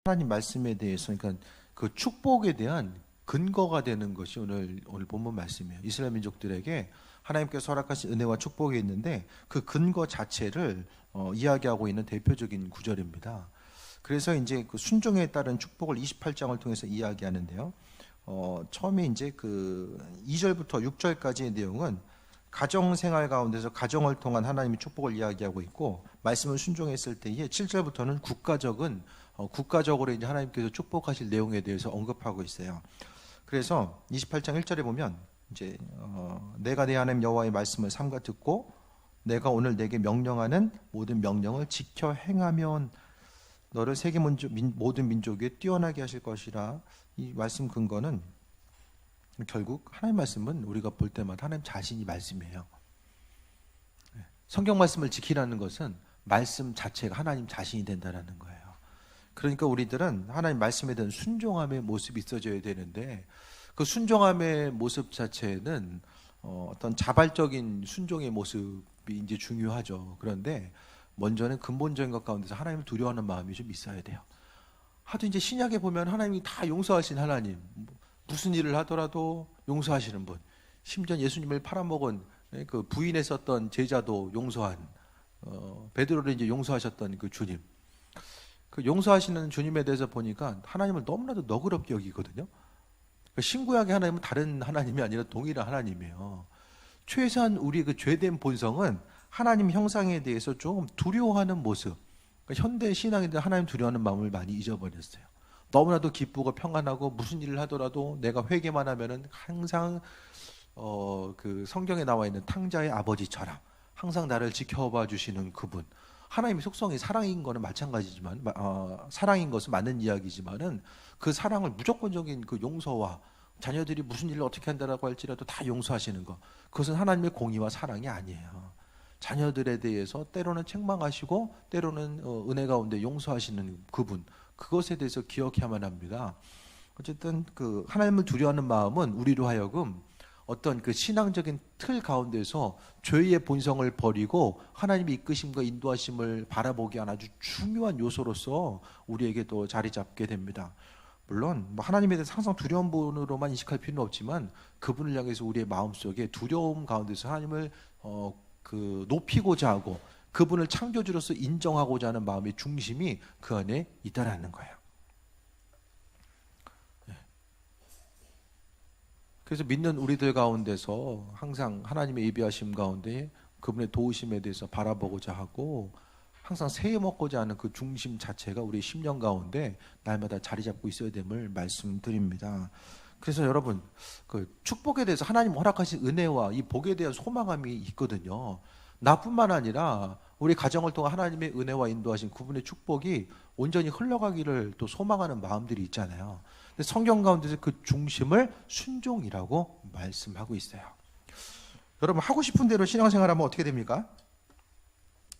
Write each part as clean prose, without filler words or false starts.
하나님 말씀에 대해서, 그러니까 그 축복에 대한 근거가 되는 것이 오늘 본문 말씀이에요. 이스라엘 민족들에게 하나님께서 허락하신 은혜와 축복이 있는데 그 근거 자체를 이야기하고 있는 대표적인 구절입니다. 그래서 이제 그 순종에 따른 축복을 28장을 통해서 이야기하는데요. 처음에 이제 그 2절부터 6절까지의 내용은 가정 생활 가운데서 가정을 통한 하나님의 축복을 이야기하고 있고, 말씀을 순종했을 때에 7절부터는 국가적으로 이제 하나님께서 축복하실 내용에 대해서 언급하고 있어요. 그래서 28장 1절에 보면 이제 내가 내 하나님 여호와의 말씀을 삼가 듣고 내가 오늘 내게 명령하는 모든 명령을 지켜 행하면 너를 세계 모든 민족 위에 뛰어나게 하실 것이라. 이 말씀 근거는 결국 하나님 말씀은 우리가 볼 때마다 하나님 자신이 말씀이에요. 성경 말씀을 지키라는 것은 말씀 자체가 하나님 자신이 된다는 거예요. 그러니까 우리들은 하나님 말씀에 대한 순종함의 모습이 있어져야 되는데, 그 순종함의 모습 자체는 어떤 자발적인 순종의 모습이 이제 중요하죠. 그런데 먼저는 근본적인 것 가운데서 하나님을 두려워하는 마음이 좀 있어야 돼요. 하도 이제 신약에 보면 하나님이 다 용서하신 하나님, 무슨 일을 하더라도 용서하시는 분, 심지어 예수님을 팔아먹은 그 부인에 썼던 제자도 용서한, 베드로를 이제 용서하셨던 그 주님, 그 용서하시는 주님에 대해서 보니까 하나님을 너무나도 너그럽게 여기거든요. 신구약의 하나님은 다른 하나님이 아니라 동일한 하나님이에요. 최소한 우리 그 죄된 본성은 하나님 형상에 대해서 조금 두려워하는 모습, 그러니까 현대 신앙인들 하나님 두려워하는 마음을 많이 잊어버렸어요. 너무나도 기쁘고 평안하고 무슨 일을 하더라도 내가 회개만 하면은 항상 그 성경에 나와 있는 탕자의 아버지처럼 항상 나를 지켜봐 주시는 그분. 하나님의 속성이 사랑인 거는 마찬가지지만, 사랑인 것은 맞는 이야기지만은 그 사랑을 무조건적인 그 용서와 자녀들이 무슨 일을 어떻게 한다라고 할지라도 다 용서하시는 것, 그것은 하나님의 공의와 사랑이 아니에요. 자녀들에 대해서 때로는 책망하시고 때로는 은혜 가운데 용서하시는 그분, 그것에 대해서 기억해야만 합니다. 어쨌든 그 하나님을 두려워하는 마음은 우리로 하여금 어떤 그 신앙적인 틀 가운데서 죄의 본성을 버리고 하나님의 이끄심과 인도하심을 바라보기 위한 아주 중요한 요소로서 우리에게 또 자리 잡게 됩니다. 물론 뭐 하나님에 대해서 항상 두려운 분으로만 인식할 필요는 없지만, 그분을 향해서 우리의 마음속에 두려움 가운데서 하나님을 그 높이고자 하고 그분을 창조주로서 인정하고자 하는 마음의 중심이 그 안에 있다라는 거예요. 그래서 믿는 우리들 가운데서 항상 하나님의 예비하심 가운데 그분의 도우심에 대해서 바라보고자 하고 항상 새해 먹고자 하는 그 중심 자체가 우리 심령 가운데 날마다 자리 잡고 있어야 됨을 말씀드립니다. 그래서 여러분, 그 축복에 대해서 하나님 허락하신 은혜와 이 복에 대한 소망함이 있거든요. 나뿐만 아니라 우리 가정을 통한 하나님의 은혜와 인도하신 그분의 축복이 온전히 흘러가기를 또 소망하는 마음들이 있잖아요. 근데 성경 가운데서 그 중심을 순종이라고 말씀하고 있어요. 여러분, 하고 싶은 대로 신앙생활하면 어떻게 됩니까?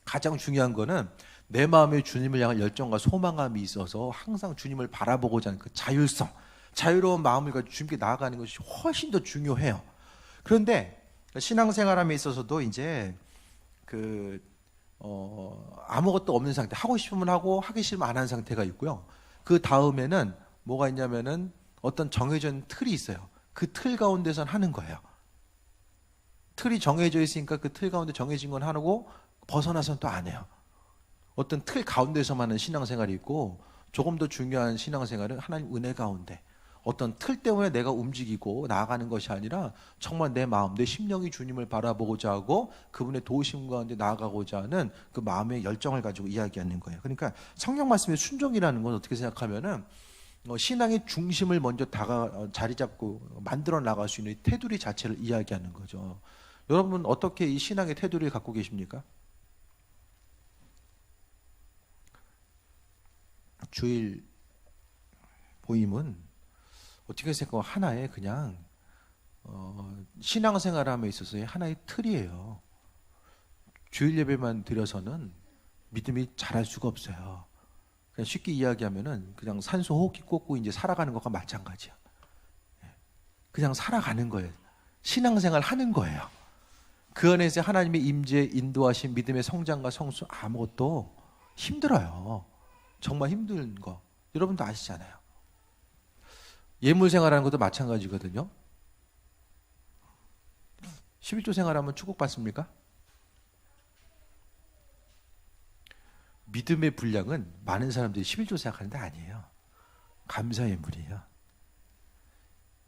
가장 중요한 거는 내 마음에 주님을 향한 열정과 소망함이 있어서 항상 주님을 바라보고자 하는 그 자율성, 자유로운 마음을 가지고 주님께 나아가는 것이 훨씬 더 중요해요. 그런데 신앙생활함에 있어서도 이제 아무것도 없는 상태, 하고 싶으면 하고 하기 싫으면 안 하는 상태가 있고요. 그 다음에는 뭐가 있냐면은 어떤 정해진 틀이 있어요. 그 틀 가운데선 하는 거예요. 틀이 정해져 있으니까 그 틀 가운데 정해진 건 하고 벗어나서는 또 안 해요. 어떤 틀 가운데서만 하는 신앙생활이 있고, 조금 더 중요한 신앙생활은 하나님 은혜 가운데 어떤 틀 때문에 내가 움직이고 나아가는 것이 아니라 정말 내 마음, 내 심령이 주님을 바라보고자 하고 그분의 도우심 가운데 나아가고자 하는 그 마음의 열정을 가지고 이야기하는 거예요. 그러니까 성경 말씀의 순종이라는 건 어떻게 생각하면은 신앙의 중심을 먼저 자리 잡고 만들어 나갈 수 있는 테두리 자체를 이야기하는 거죠. 여러분, 어떻게 이 신앙의 테두리를 갖고 계십니까? 주일 모임은 어떻게 생각하면 하나의 그냥 신앙생활함에 있어서의 하나의 틀이에요. 주일 예배만 드려서는 믿음이 자랄 수가 없어요. 그냥 쉽게 이야기하면은 그냥 산소 호흡기 꽂고 이제 살아가는 것과 마찬가지야. 그냥 살아가는 거예요. 신앙생활 하는 거예요. 그 안에서 하나님의 임재, 인도하신 믿음의 성장과 성수, 아무것도 힘들어요. 정말 힘든 거. 여러분도 아시잖아요. 예물 생활하는 것도 마찬가지거든요. 11조 생활하면 축복받습니까? 믿음의 분량은 많은 사람들이 11조 생각하는데 아니에요. 감사 예물이에요.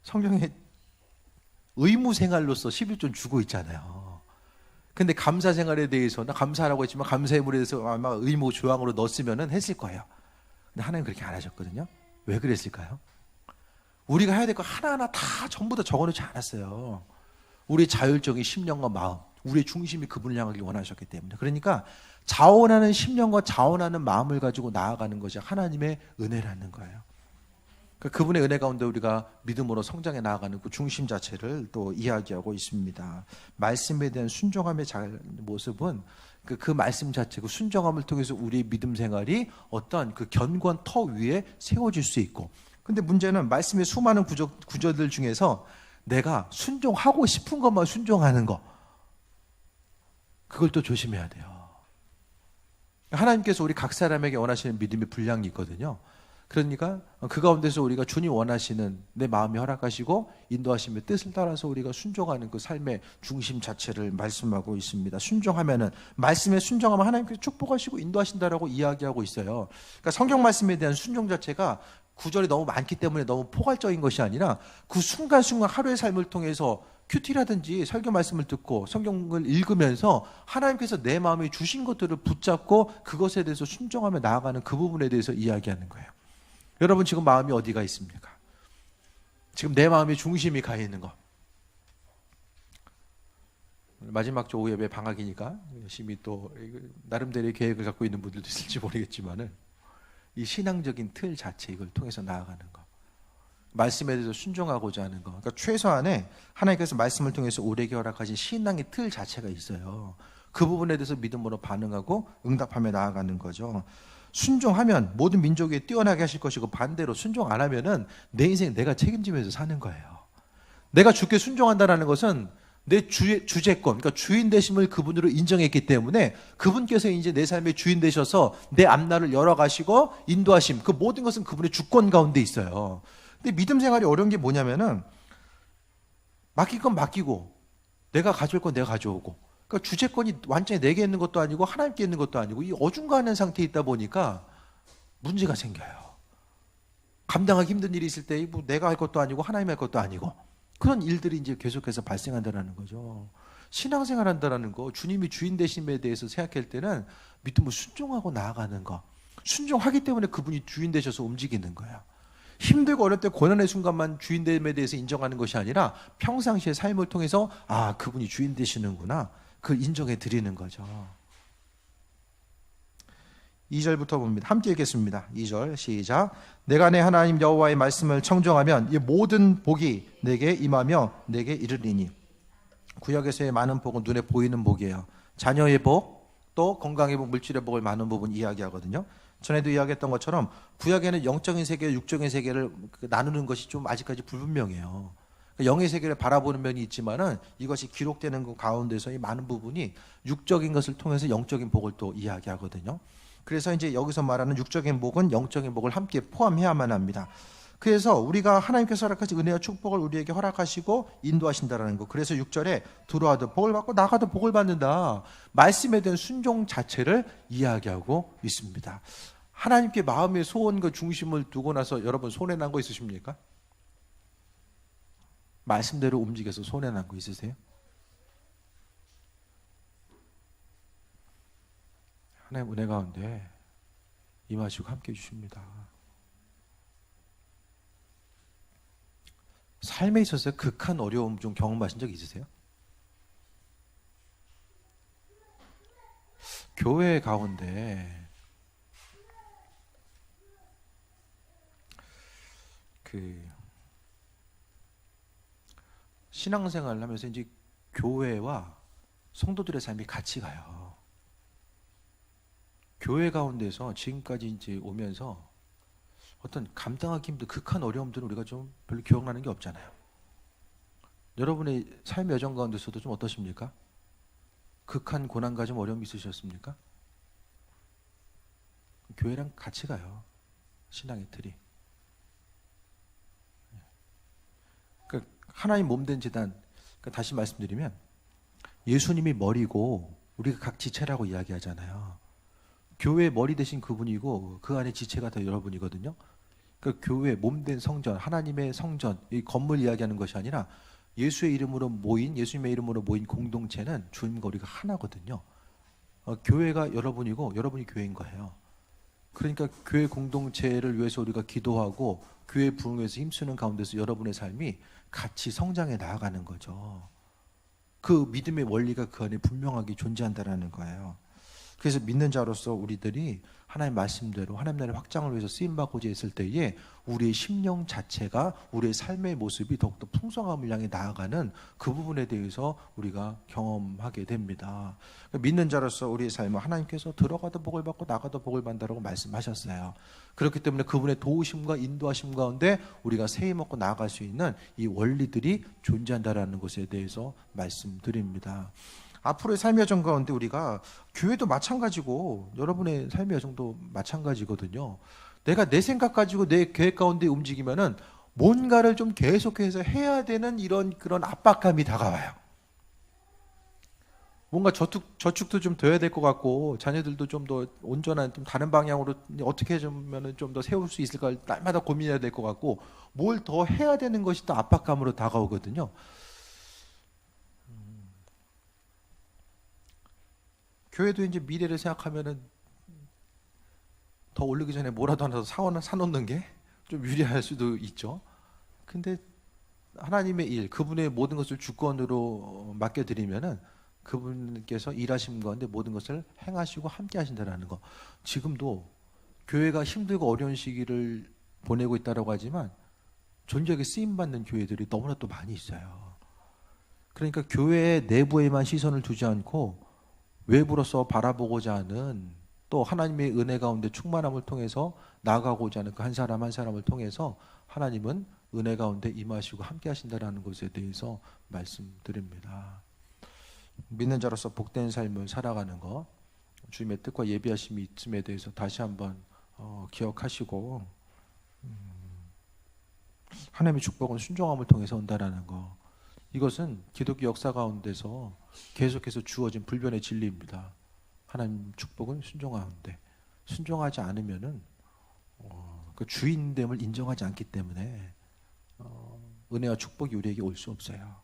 성경에 의무 생활로서 11조는 주고 있잖아요. 근데 감사 생활에 대해서는 감사라고 했지만 감사 예물에 대해서 아마 의무 조항으로 넣었으면 했을 거예요. 근데 하나님 그렇게 안 하셨거든요. 왜 그랬을까요? 우리가 해야 될 거 하나하나 다 전부 다 적어놓지 않았어요. 우리의 자율적인 심령과 마음, 우리의 중심이 그분을 향하길 원하셨기 때문에. 그러니까 자원하는 심령과 자원하는 마음을 가지고 나아가는 것이 하나님의 은혜라는 거예요. 그러니까 그분의 은혜 가운데 우리가 믿음으로 성장해 나아가는 그 중심 자체를 또 이야기하고 있습니다. 말씀에 대한 순종함의 모습은 그 말씀 자체, 그 순종함을 통해서 우리의 믿음 생활이 어떤 그 견고한 터 위에 세워질 수 있고, 근데 문제는 말씀의 수많은 구절들 중에서 내가 순종하고 싶은 것만 순종하는 거, 그걸 또 조심해야 돼요. 하나님께서 우리 각 사람에게 원하시는 믿음의 분량이 있거든요. 그러니까 그 가운데서 우리가 주님 원하시는 내 마음이 허락하시고 인도하심의 뜻을 따라서 우리가 순종하는 그 삶의 중심 자체를 말씀하고 있습니다. 순종하면은, 말씀에 순종하면 하나님께서 축복하시고 인도하신다라고 이야기하고 있어요. 그러니까 성경 말씀에 대한 순종 자체가 구절이 너무 많기 때문에 너무 포괄적인 것이 아니라 그 순간순간 하루의 삶을 통해서 큐티라든지 설교 말씀을 듣고 성경을 읽으면서 하나님께서 내 마음에 주신 것들을 붙잡고 그것에 대해서 순종하며 나아가는 그 부분에 대해서 이야기하는 거예요. 여러분 지금 마음이 어디가 있습니까? 지금 내 마음의 중심이 가 있는 것. 마지막 주 오후 예배 방학이니까 열심히 또 나름대로의 계획을 갖고 있는 분들도 있을지 모르겠지만은 이 신앙적인 틀 자체, 이걸 통해서 나아가는 것, 말씀에 대해서 순종하고자 하는 것, 그러니까 최소한의 하나님께서 말씀을 통해서 우리에게 허락하신 신앙의 틀 자체가 있어요. 그 부분에 대해서 믿음으로 반응하고 응답하며 나아가는 거죠. 순종하면 모든 민족에 뛰어나게 하실 것이고, 반대로 순종 안 하면은 내 인생 내가 책임지면서 사는 거예요. 내가 주께 순종한다는 것은 내 주제권, 그러니까 주인 되심을 그분으로 인정했기 때문에 그분께서 이제 내 삶의 주인 되셔서 내 앞날을 열어가시고 인도하심, 그 모든 것은 그분의 주권 가운데 있어요. 근데 믿음 생활이 어려운 게 뭐냐면은 맡길 건 맡기고 내가 가져올 건 내가 가져오고, 그러니까 주제권이 완전히 내게 있는 것도 아니고 하나님께 있는 것도 아니고 이 어중간한 상태에 있다 보니까 문제가 생겨요. 감당하기 힘든 일이 있을 때 뭐 내가 할 것도 아니고 하나님 할 것도 아니고 그런 일들이 이제 계속해서 발생한다는 거죠. 신앙생활 한다는 거, 주님이 주인 되심에 대해서 생각할 때는 믿음을 순종하고 나아가는 거, 순종하기 때문에 그분이 주인 되셔서 움직이는 거예요. 힘들고 어려울 때 고난의 순간만 주인됨에 대해서 인정하는 것이 아니라 평상시의 삶을 통해서 아, 그분이 주인 되시는구나, 그걸 인정해 드리는 거죠. 2절부터 봅니다. 함께 읽겠습니다. 2절 시작. 내가 내 하나님 여호와의 말씀을 청종하면 이 모든 복이 내게 임하며 내게 이르리니. 구약에서의 많은 복은 눈에 보이는 복이에요. 자녀의 복, 또 건강의 복, 물질의 복을 많은 부분 이야기하거든요. 전에도 이야기했던 것처럼 구약에는 영적인 세계, 육적인 세계를 나누는 것이 좀 아직까지 불분명해요. 영의 세계를 바라보는 면이 있지만은 이것이 기록되는 그 가운데서의 많은 부분이 육적인 것을 통해서 영적인 복을 또 이야기하거든요. 그래서 이제 여기서 말하는 육적인 복은 영적인 복을 함께 포함해야만 합니다. 그래서 우리가 하나님께서 허락하신 은혜와 축복을 우리에게 허락하시고 인도하신다라는 거. 그래서 6절에 들어와도 복을 받고 나가도 복을 받는다, 말씀에 대한 순종 자체를 이야기하고 있습니다. 하나님께 마음의 소원과 중심을 두고 나서 여러분 손해 난 거 있으십니까? 말씀대로 움직여서 손해 난 거 있으세요? 하나님 은혜 가운데 임하시고 함께 해주십니다. 삶에 있어서 극한 어려움 좀 경험하신 적 있으세요? 교회 가운데 신앙생활을 하면서 이제 교회와 성도들의 삶이 같이 가요. 교회 가운데서 지금까지 이제 오면서 어떤 감당하기 힘든 극한 어려움들은 우리가 좀 별로 기억나는 게 없잖아요. 여러분의 삶의 여정 가운데서도 좀 어떠십니까? 극한 고난과 좀 어려움이 있으셨습니까? 교회랑 같이 가요. 신앙의 틀이. 그러니까 하나님 몸된 제단, 그러니까 다시 말씀드리면 예수님이 머리고 우리가 각 지체라고 이야기하잖아요. 교회의 머리 대신 그분이고 그 안에 지체가 다 여러분이거든요. 그 교회 몸된 성전, 하나님의 성전, 이 건물 이야기하는 것이 아니라 예수의 이름으로 모인, 예수님의 이름으로 모인 공동체는 주님과 우리가 하나거든요. 교회가 여러분이고 여러분이 교회인 거예요. 그러니까 교회 공동체를 위해서 우리가 기도하고 교회 부흥에서 힘쓰는 가운데서 여러분의 삶이 같이 성장해 나아가는 거죠. 그 믿음의 원리가 그 안에 분명하게 존재한다는 거예요. 그래서 믿는 자로서 우리들이 하나님 말씀대로 하나님 나라의 확장을 위해서 쓰임받고자 했을 때에 우리의 심령 자체가 우리의 삶의 모습이 더욱더 풍성함을 향해 나아가는 그 부분에 대해서 우리가 경험하게 됩니다. 믿는 자로서 우리의 삶은 하나님께서 들어가도 복을 받고 나가도 복을 받는다고 말씀하셨어요. 그렇기 때문에 그분의 도우심과 인도하심 가운데 우리가 세임 얻고 나아갈 수 있는 이 원리들이 존재한다는 것에 대해서 말씀드립니다. 앞으로의 삶의 여정 가운데 우리가 교회도 마찬가지고 여러분의 삶의 여정도 마찬가지거든요. 내가 내 생각 가지고 내 계획 가운데 움직이면은 뭔가를 좀 계속해서 해야 되는 그런 압박감이 다가와요. 뭔가 저축도 좀 더 해야 될 것 같고 자녀들도 좀 더 온전한 좀 다른 방향으로 어떻게 하면은 좀 더 세울 수 있을까 날마다 고민해야 될 것 같고 뭘 더 해야 되는 것이 또 압박감으로 다가오거든요. 교회도 이제 미래를 생각하면은 더 오르기 전에 뭐라도 하나 더 사놓는 게 좀 유리할 수도 있죠. 근데 하나님의 일, 그분의 모든 것을 주권으로 맡겨드리면은 그분께서 일하신 가운데 모든 것을 행하시고 함께 하신다는 거. 지금도 교회가 힘들고 어려운 시기를 보내고 있다고 하지만 존재하게 쓰임받는 교회들이 너무나 또 많이 있어요. 그러니까 교회 내부에만 시선을 두지 않고 외부로서 바라보고자 하는 또 하나님의 은혜 가운데 충만함을 통해서 나아가고자 하는 그 한 사람 한 사람을 통해서 하나님은 은혜 가운데 임하시고 함께 하신다는 것에 대해서 말씀드립니다. 믿는 자로서 복된 삶을 살아가는 것, 주님의 뜻과 예비하심이 있음에 대해서 다시 한번 기억하시고 하나님의 축복은 순종함을 통해서 온다라는 것, 이것은 기독교 역사 가운데서 계속해서 주어진 불변의 진리입니다. 하나님 축복은 순종하는데 순종하지 않으면은 그 주인됨을 인정하지 않기 때문에 은혜와 축복이 우리에게 올 수 없어요.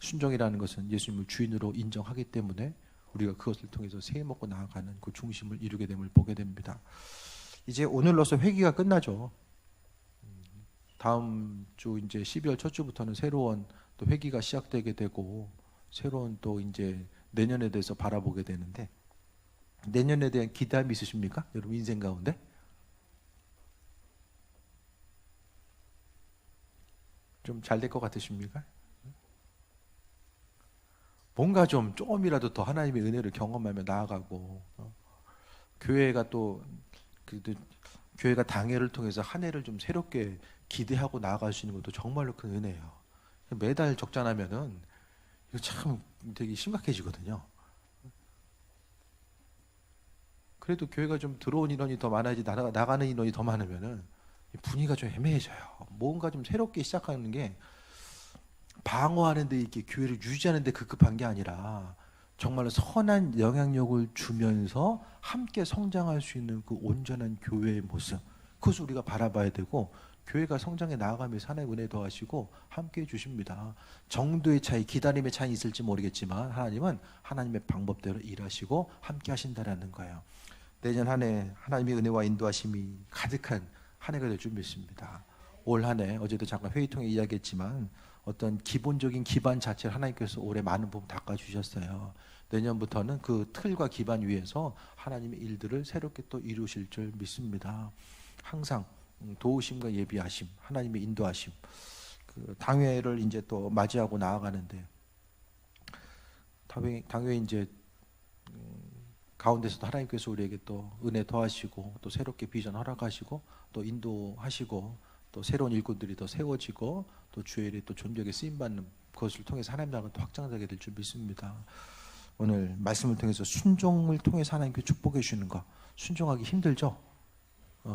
순종이라는 것은 예수님을 주인으로 인정하기 때문에 우리가 그것을 통해서 세임 먹고 나아가는 그 중심을 이루게 됨을 보게 됩니다. 이제 오늘로서 회기가 끝나죠. 다음 주 이제 12월 첫 주부터는 새로운 또 회기가 시작되게 되고 새로운 또 이제 내년에 대해서 바라보게 되는데 내년에 대한 기대함이 있으십니까? 여러분 인생 가운데? 좀 잘 될 것 같으십니까? 뭔가 조금이라도 더 하나님의 은혜를 경험하며 나아가고 교회가 또 교회가 당회를 통해서 한 해를 좀 새롭게 기대하고 나아갈 수 있는 것도 정말로 큰 은혜예요. 매달 적자나면은 이거 참 되게 심각해지거든요. 그래도 교회가 좀 들어온 인원이 더 많아야지 나가는 인원이 더 많으면은 분위기가 좀 애매해져요. 뭔가 좀 새롭게 시작하는 게 방어하는 데 이렇게 교회를 유지하는 데 급급한 게 아니라 정말로 선한 영향력을 주면서 함께 성장할 수 있는 그 온전한 교회의 모습, 그것을 우리가 바라봐야 되고 교회가 성장해 나아가면서 하나님의 은혜 더하시고 함께 해주십니다. 정도의 차이, 기다림의 차이 있을지 모르겠지만 하나님은 하나님의 방법대로 일하시고 함께 하신다는 거예요. 내년 한 해 하나님의 은혜와 인도하심이 가득한 한 해가 될 줄 믿습니다. 올 한 해 어제도 잠깐 회의 통해 이야기했지만 어떤 기본적인 기반 자체를 하나님께서 올해 많은 부분 닦아주셨어요. 내년부터는 그 틀과 기반 위에서 하나님의 일들을 새롭게 또 이루실 줄 믿습니다. 항상 도우심과 예비하심, 하나님의 인도하심, 그 당회를 이제 또 맞이하고 나아가는데 당회 이제 가운데서도 하나님께서 우리에게 또 은혜 더하시고 또 새롭게 비전 허락하시고 또 인도하시고 또 새로운 일꾼들이 더 세워지고 또 주의 일에 또 존귀하게 쓰임받는 그것을 통해서 하나님 나라가 또 확장되게 될 줄 믿습니다. 오늘 말씀을 통해서 순종을 통해서 하나님께 축복해 주시는 것, 순종하기 힘들죠?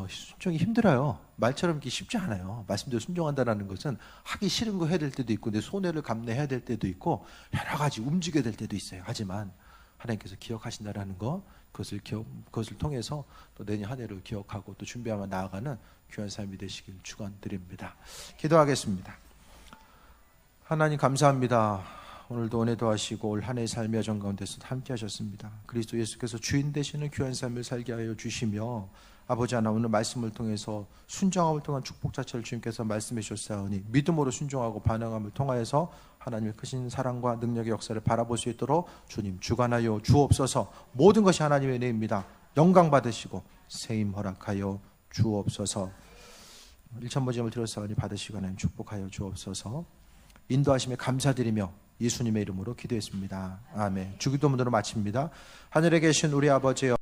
순종이 힘들어요. 말처럼 이렇게 쉽지 않아요. 말씀대로 순종한다는 것은 하기 싫은 거 해야 될 때도 있고 내 손해를 감내해야 될 때도 있고 여러 가지 움직여야 될 때도 있어요. 하지만 하나님께서 기억하신다라는 거, 그것을 통해서 또 내년 한 해를 기억하고 또 준비하며 나아가는 귀한 삶이 되시길 축원드립니다. 기도하겠습니다. 하나님 감사합니다. 오늘도 은혜도 하시고 올 한 해의 삶의 여정 가운데서 함께 하셨습니다. 그리스도 예수께서 주인 되시는 귀한 삶을 살게 하여 주시며 아버지 하나 오늘 말씀을 통해서 순종함을 통한 축복 자체를 주님께서 말씀해 주셨사오니 믿음으로 순종하고 반응함을 통하여서 하나님의 크신 사랑과 능력의 역사를 바라볼 수 있도록 주님 주관하여 주옵소서. 모든 것이 하나님의 은혜입니다. 영광 받으시고 세임 허락하여 주옵소서. 1,000번쯤을 드렸사오니 받으시고 하나님 축복하여 주옵소서. 인도하심에 감사드리며 예수님의 이름으로 기도했습니다. 아멘. 주기도문으로 마칩니다. 하늘에 계신 우리 아버지여